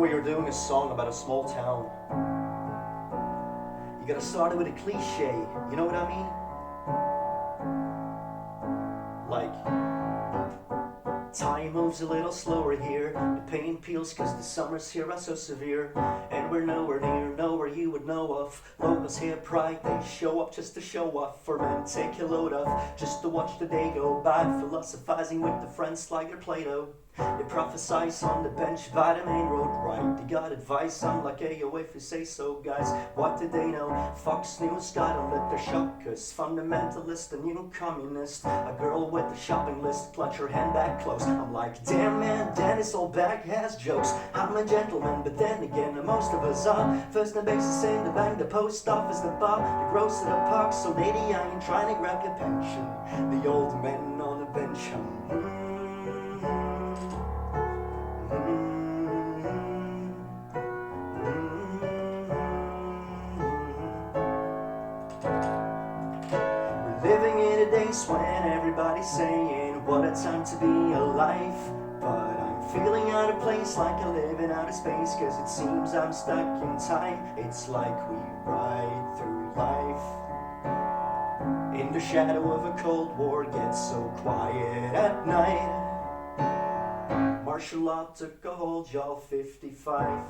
where you're doing a song about a small town, you gotta start it with a cliche, you know what I mean? Like, time moves a little slower here, the pain peels cause the summers here are so severe, and we're nowhere near nowhere you would know of. Locals here pride, they show up just to show off, for men take a load of, just to watch the day go by, philosophizing with the friends like they're Plato. They prophesize on the bench by the main road, right? They got advice, I'm like, ayo, if you say so, guys. What did they know? Fox News got them lit their shock, cause fundamentalist, the new communist. A girl with a shopping list, clutch her handbag close. I'm like, damn man, Dennis all back has jokes. I'm a gentleman, but then again, most of us are. First name basis in the bank, the post office, the bar, the grocer, the park. So lady, I ain't trying to grab your pension. The old men on the bench, living in the days when everybody's saying what a time to be alive, but I'm feeling out of place, like I'm living out of space, cause it seems I'm stuck in time. It's like we ride through life in the shadow of a cold war, gets so quiet at night. Martial law took a hold, y'all 55.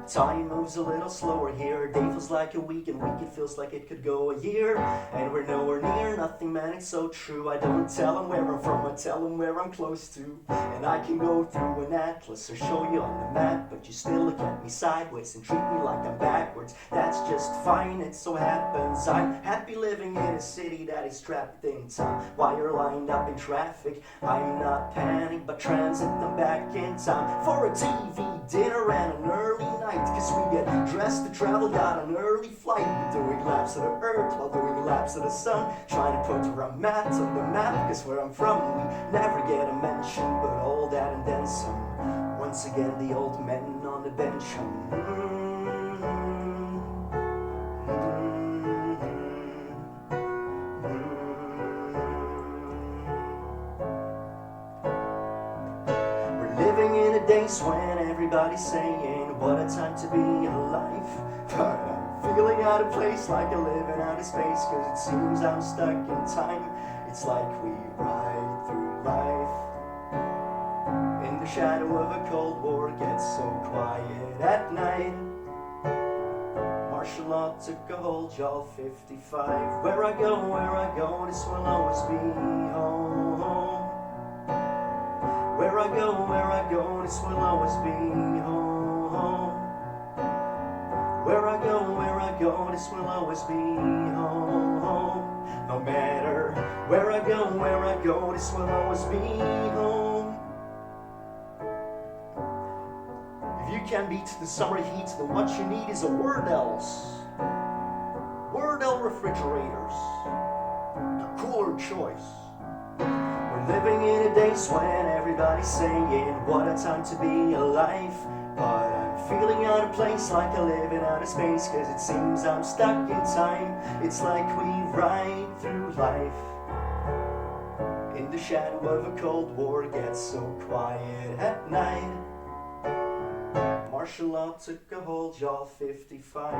Time moves a little slower here. Day feels like a week, and week it feels like it could go a year. And we're nowhere near nothing, man, it's so true. I don't tell them where I'm from, I tell them where I'm close to. And I can go through an atlas or show you on the map, but you still look at me sideways and treat me like I'm backwards. That's just fine, it so happens I'm happy living in a city that is trapped in time. While you're lined up in traffic, I'm not panicked, but transit them back in time for a TV dinner and an early night. Cause we get dressed to travel, got an early flight. We're doing laps of the earth while doing laps of the sun, trying to put our mats on the map, cause where I'm from we never get a mention, but all that and then some. Once again the old men on the bench, living in the days when everybody's saying what a time to be alive, but I'm feeling out of place, like I'm living out of space, cause it seems I'm stuck in time. It's like we ride through life in the shadow of a cold war, gets so quiet at night. Martial law took a hold, y'all 55. Where I go, this will always be home. Where I go, this will always be home. Where I go, this will always be home. No matter where I go, this will always be home. If you can't beat the summer heat, then what you need is a word else. Word L refrigerators, the cooler choice. We're living in the days when everybody's saying what a time to be alive, but I'm feeling out of place, like I'm living out of space, cause it seems I'm stuck in time. It's like we ride through life in the shadow of a cold war, gets so quiet at night. Martial law took a hold, y'all 55.